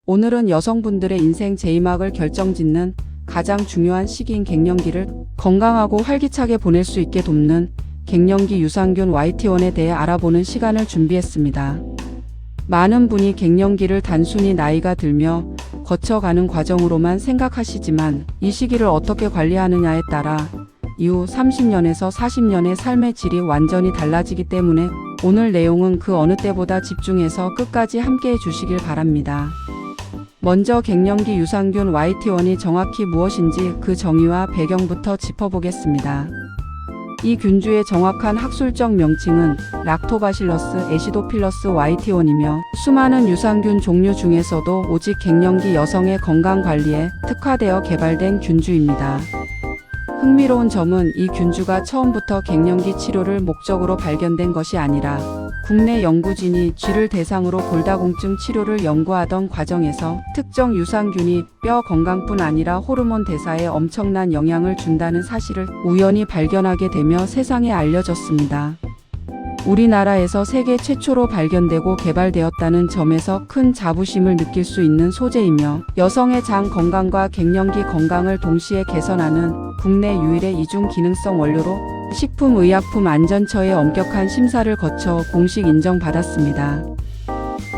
오늘은 여성분들의 인생 제이막을 결정짓는 가장 중요한 시기인 갱년기를 건강하고 활기차게 보낼 수 있게 돕는 갱년기 유산균 YT1에 대해 알아보는 시간을 준비했습니다. 많은 분이 갱년기를 단순히 나이가 들며 거쳐가는 과정으로만 생각하시지만 이 시기를 어떻게 관리하느냐에 따라 이후 30년에서 40년의 삶의 질이 완전히 달라지기 때문에 오늘 내용은 그 어느 때보다 집중해서 끝까지 함께해 주시길 바랍니다. 먼저 갱년기 유산균 YT1이 정확히 무엇인지 그 정의와 배경부터 짚어보겠습니다. 이 균주의 정확한 학술적 명칭은 락토바실러스 애시도필러스 YT1이며 수많은 유산균 종류 중에서도 오직 갱년기 여성의 건강 관리에 특화되어 개발된 균주입니다. 흥미로운 점은 이 균주가 처음부터 갱년기 치료를 목적으로 발견된 것이 아니라 국내 연구진이 쥐를 대상으로 골다공증 치료를 연구하던 과정에서 특정 유산균이 뼈 건강뿐 아니라 호르몬 대사에 엄청난 영향을 준다는 사실을 우연히 발견하게 되며 세상에 알려졌습니다. 우리나라에서 세계 최초로 발견되고 개발되었다는 점에서 큰 자부심을 느낄 수 있는 소재이며 여성의 장 건강과 갱년기 건강을 동시에 개선하는 국내 유일의 이중 기능성 원료로 식품의약품안전처의 엄격한 심사를 거쳐 공식 인정받았습니다.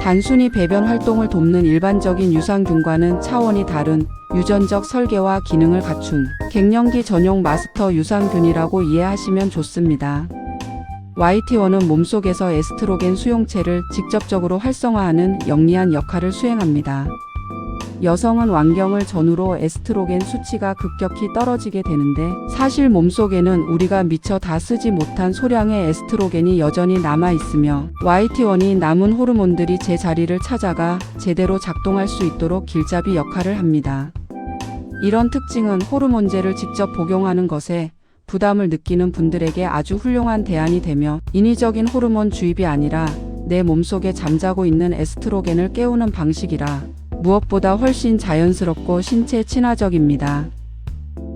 단순히 배변 활동을 돕는 일반적인 유산균과는 차원이 다른 유전적 설계와 기능을 갖춘 갱년기 전용 마스터 유산균이라고 이해하시면 좋습니다. YT1은 몸속에서 에스트로겐 수용체를 직접적으로 활성화하는 영리한 역할을 수행합니다. 여성은 완경을 전후로 에스트로겐 수치가 급격히 떨어지게 되는데 사실 몸속에는 우리가 미처 다 쓰지 못한 소량의 에스트로겐이 여전히 남아 있으며 YT1이 남은 호르몬들이 제자리를 찾아가 제대로 작동할 수 있도록 길잡이 역할을 합니다. 이런 특징은 호르몬제를 직접 복용하는 것에 부담을 느끼는 분들에게 아주 훌륭한 대안이 되며 인위적인 호르몬 주입이 아니라 내 몸속에 잠자고 있는 에스트로겐을 깨우는 방식이라 무엇보다 훨씬 자연스럽고 신체 친화적입니다.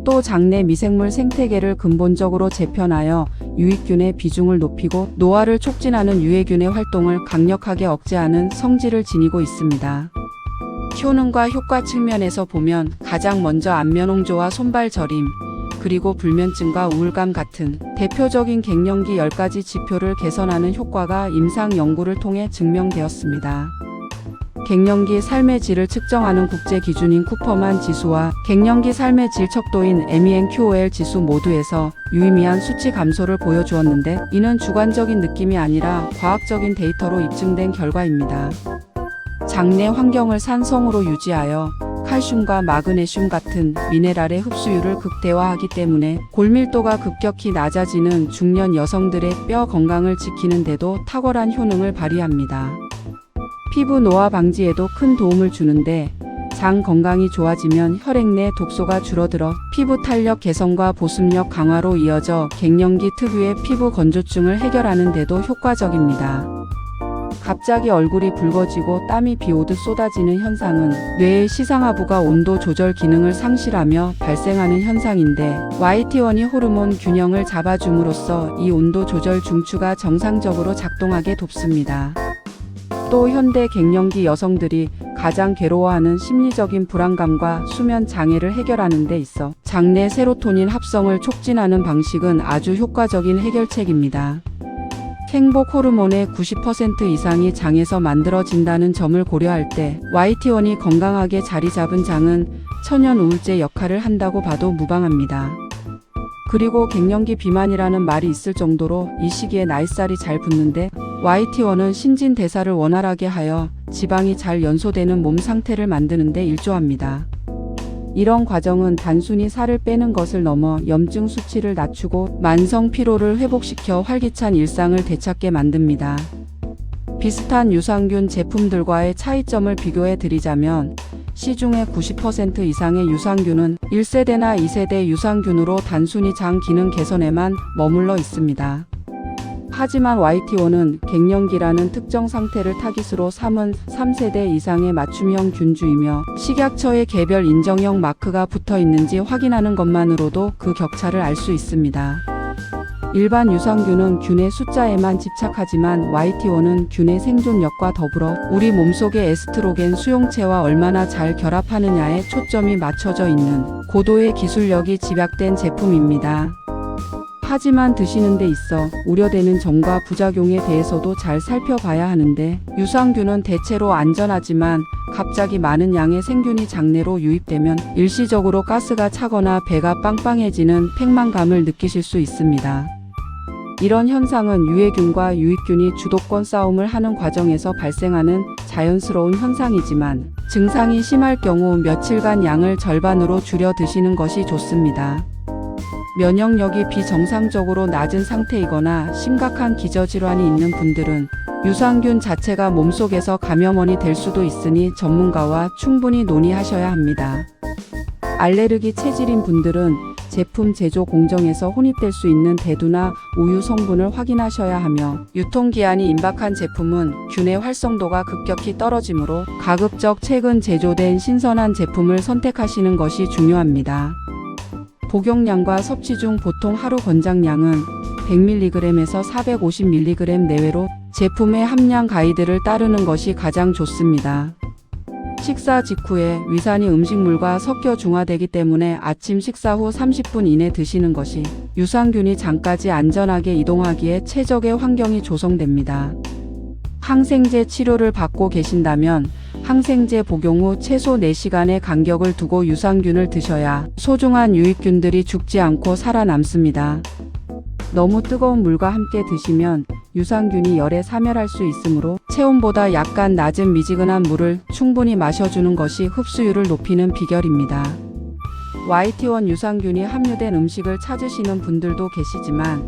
또 장내 미생물 생태계를 근본적으로 재편하여 유익균의 비중을 높이고 노화를 촉진하는 유해균의 활동을 강력하게 억제하는 성질을 지니고 있습니다. 효능과 효과 측면에서 보면 가장 먼저 안면홍조와 손발 저림, 그리고 불면증과 우울감 같은 대표적인 갱년기 10가지 지표를 개선하는 효과가 임상 연구를 통해 증명되었습니다. 갱년기 삶의 질을 측정하는 국제 기준인 쿠퍼만 지수와 갱년기 삶의 질 척도인 MENQOL 지수 모두에서 유의미한 수치 감소를 보여주었는데 이는 주관적인 느낌이 아니라 과학적인 데이터로 입증된 결과입니다. 장내 환경을 산성으로 유지하여 칼슘과 마그네슘 같은 미네랄의 흡수율을 극대화하기 때문에 골밀도가 급격히 낮아지는 중년 여성들의 뼈 건강을 지키는 데도 탁월한 효능을 발휘합니다. 피부 노화 방지에도 큰 도움을 주는데 장 건강이 좋아지면 혈액 내 독소가 줄어들어 피부 탄력 개선과 보습력 강화로 이어져 갱년기 특유의 피부 건조증을 해결하는 데도 효과적입니다. 갑자기 얼굴이 붉어지고 땀이 비오듯 쏟아지는 현상은 뇌의 시상하부가 온도 조절 기능을 상실하며 발생하는 현상인데 YT1이 호르몬 균형을 잡아줌으로써 이 온도 조절 중추가 정상적으로 작동하게 돕습니다. 또 현대 갱년기 여성들이 가장 괴로워하는 심리적인 불안감과 수면 장애를 해결하는 데 있어 장내 세로토닌 합성을 촉진하는 방식은 아주 효과적인 해결책입니다. 행복 호르몬의 90% 이상이 장에서 만들어진다는 점을 고려할 때 YT1이 건강하게 자리 잡은 장은 천연 우울제 역할을 한다고 봐도 무방합니다. 그리고 갱년기 비만이라는 말이 있을 정도로 이 시기에 나이살이 잘 붙는데 YT1은 신진대사를 원활하게 하여 지방이 잘 연소되는 몸 상태를 만드는 데 일조합니다. 이런 과정은 단순히 살을 빼는 것을 넘어 염증 수치를 낮추고 만성 피로를 회복시켜 활기찬 일상을 되찾게 만듭니다. 비슷한 유산균 제품들과의 차이점을 비교해 드리자면 시중의 90% 이상의 유산균은 1세대나 2세대 유산균으로 단순히 장 기능 개선에만 머물러 있습니다. 하지만 YT1은 갱년기라는 특정 상태를 타깃으로 삼은 3세대 이상의 맞춤형 균주이며 식약처의 개별 인정형 마크가 붙어 있는지 확인하는 것만으로도 그 격차를 알 수 있습니다. 일반 유산균은 균의 숫자에만 집착하지만 YT1은 균의 생존력과 더불어 우리 몸속의 에스트로겐 수용체와 얼마나 잘 결합하느냐에 초점이 맞춰져 있는 고도의 기술력이 집약된 제품입니다. 하지만 드시는 데 있어 우려되는 점과 부작용에 대해서도 잘 살펴봐야 하는데, 유산균은 대체로 안전하지만 갑자기 많은 양의 생균이 장내로 유입되면 일시적으로 가스가 차거나 배가 빵빵해지는 팽만감을 느끼실 수 있습니다. 이런 현상은 유해균과 유익균이 주도권 싸움을 하는 과정에서 발생하는 자연스러운 현상이지만, 증상이 심할 경우 며칠간 양을 절반으로 줄여 드시는 것이 좋습니다. 면역력이 비정상적으로 낮은 상태이거나 심각한 기저질환이 있는 분들은 유산균 자체가 몸속에서 감염원이 될 수도 있으니 전문가와 충분히 논의하셔야 합니다. 알레르기 체질인 분들은 제품 제조 공정에서 혼입될 수 있는 대두나 우유 성분을 확인하셔야 하며, 유통기한이 임박한 제품은 균의 활성도가 급격히 떨어지므로 가급적 최근 제조된 신선한 제품을 선택하시는 것이 중요합니다. 복용량과 섭취 중 보통 하루 권장량은 100mg에서 450mg 내외로 제품의 함량 가이드를 따르는 것이 가장 좋습니다. 식사 직후에 위산이 음식물과 섞여 중화되기 때문에 아침 식사 후 30분 이내 드시는 것이 유산균이 장까지 안전하게 이동하기에 최적의 환경이 조성됩니다. 항생제 치료를 받고 계신다면 항생제 복용 후 최소 4시간의 간격을 두고 유산균을 드셔야 소중한 유익균들이 죽지 않고 살아남습니다. 너무 뜨거운 물과 함께 드시면 유산균이 열에 사멸할 수 있으므로 체온보다 약간 낮은 미지근한 물을 충분히 마셔주는 것이 흡수율을 높이는 비결입니다. YT1 유산균이 함유된 음식을 찾으시는 분들도 계시지만,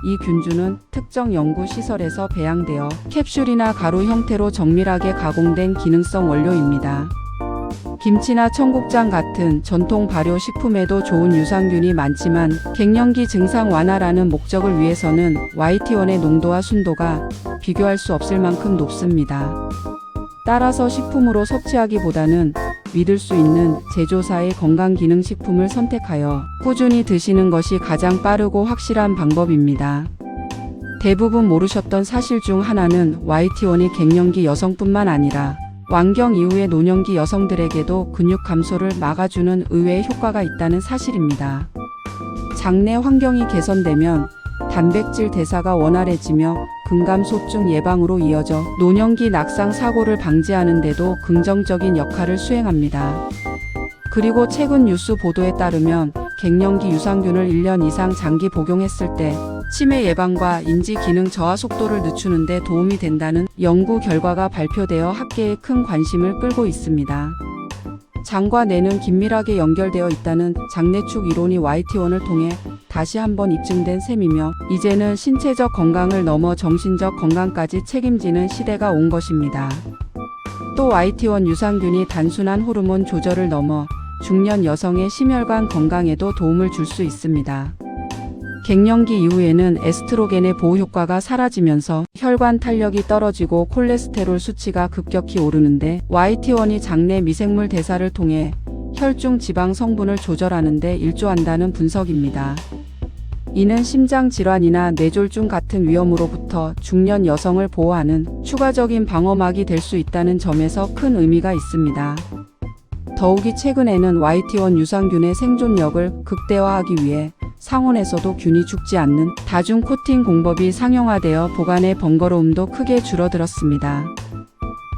이 균주는 특정 연구시설에서 배양되어 캡슐이나 가루 형태로 정밀하게 가공된 기능성 원료입니다. 김치나 청국장 같은 전통 발효 식품에도 좋은 유산균이 많지만, 갱년기 증상 완화라는 목적을 위해서는 YT1의 농도와 순도가 비교할 수 없을 만큼 높습니다. 따라서 식품으로 섭취하기보다는 믿을 수 있는 제조사의 건강기능식품을 선택하여 꾸준히 드시는 것이 가장 빠르고 확실한 방법입니다. 대부분 모르셨던 사실 중 하나는 YT1이 갱년기 여성뿐만 아니라 완경 이후의 노년기 여성들에게도 근육 감소를 막아주는 의외의 효과가 있다는 사실입니다. 장내 환경이 개선되면 단백질 대사가 원활해지며 근감소증 예방으로 이어져 노년기 낙상 사고를 방지하는 데도 긍정적인 역할을 수행합니다. 그리고 최근 뉴스 보도에 따르면 갱년기 유산균을 1년 이상 장기 복용했을 때 치매 예방과 인지 기능 저하 속도를 늦추는 데 도움이 된다는 연구 결과가 발표되어 학계에 큰 관심을 끌고 있습니다. 장과 뇌는 긴밀하게 연결되어 있다는 장내축 이론이 YT1을 통해 다시 한번 입증된 셈이며, 이제는 신체적 건강을 넘어 정신적 건강까지 책임지는 시대가 온 것입니다. 또 YT1 유산균이 단순한 호르몬 조절을 넘어 중년 여성의 심혈관 건강에도 도움을 줄 수 있습니다. 갱년기 이후에는 에스트로겐의 보호 효과가 사라지면서 혈관 탄력이 떨어지고 콜레스테롤 수치가 급격히 오르는데, YT1이 장내 미생물 대사를 통해 혈중 지방 성분을 조절하는 데 일조한다는 분석입니다. 이는 심장 질환이나 뇌졸중 같은 위험으로부터 중년 여성을 보호하는 추가적인 방어막이 될 수 있다는 점에서 큰 의미가 있습니다. 더욱이 최근에는 YT1 유산균의 생존력을 극대화하기 위해 상온에서도 균이 죽지 않는 다중 코팅 공법이 상용화되어 보관의 번거로움도 크게 줄어들었습니다.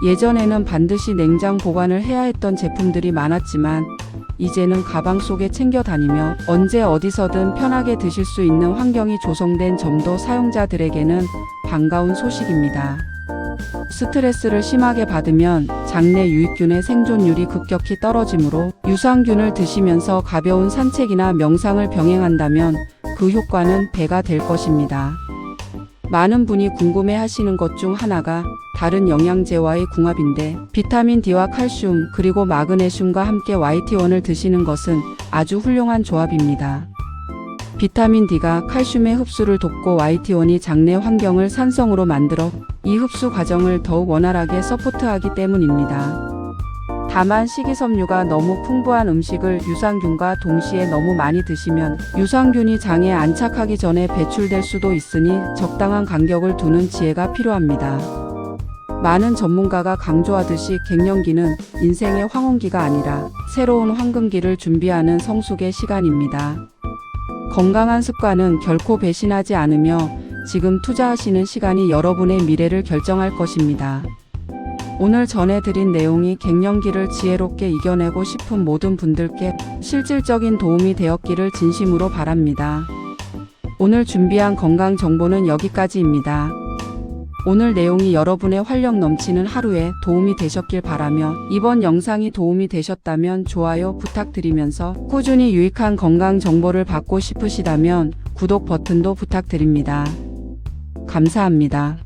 예전에는 반드시 냉장 보관을 해야 했던 제품들이 많았지만, 이제는 가방 속에 챙겨 다니며 언제 어디서든 편하게 드실 수 있는 환경이 조성된 점도 사용자들에게는 반가운 소식입니다. 스트레스를 심하게 받으면 장내 유익균의 생존율이 급격히 떨어지므로 유산균을 드시면서 가벼운 산책이나 명상을 병행한다면 그 효과는 배가 될 것입니다. 많은 분이 궁금해 하시는 것 중 하나가 다른 영양제와의 궁합인데, 비타민 D와 칼슘 그리고 마그네슘과 함께 YT1을 드시는 것은 아주 훌륭한 조합입니다. 비타민 D가 칼슘의 흡수를 돕고 YT1이 장내 환경을 산성으로 만들어 이 흡수 과정을 더욱 원활하게 서포트하기 때문입니다. 다만 식이섬유가 너무 풍부한 음식을 유산균과 동시에 너무 많이 드시면 유산균이 장에 안착하기 전에 배출될 수도 있으니 적당한 간격을 두는 지혜가 필요합니다. 많은 전문가가 강조하듯이 갱년기는 인생의 황혼기가 아니라 새로운 황금기를 준비하는 성숙의 시간입니다. 건강한 습관은 결코 배신하지 않으며 지금 투자하시는 시간이 여러분의 미래를 결정할 것입니다. 오늘 전해드린 내용이 갱년기를 지혜롭게 이겨내고 싶은 모든 분들께 실질적인 도움이 되었기를 진심으로 바랍니다. 오늘 준비한 건강 정보는 여기까지입니다. 오늘 내용이 여러분의 활력 넘치는 하루에 도움이 되셨길 바라며 이번 영상이 도움이 되셨다면 좋아요 부탁드리면서 꾸준히 유익한 건강 정보를 받고 싶으시다면 구독 버튼도 부탁드립니다. 감사합니다.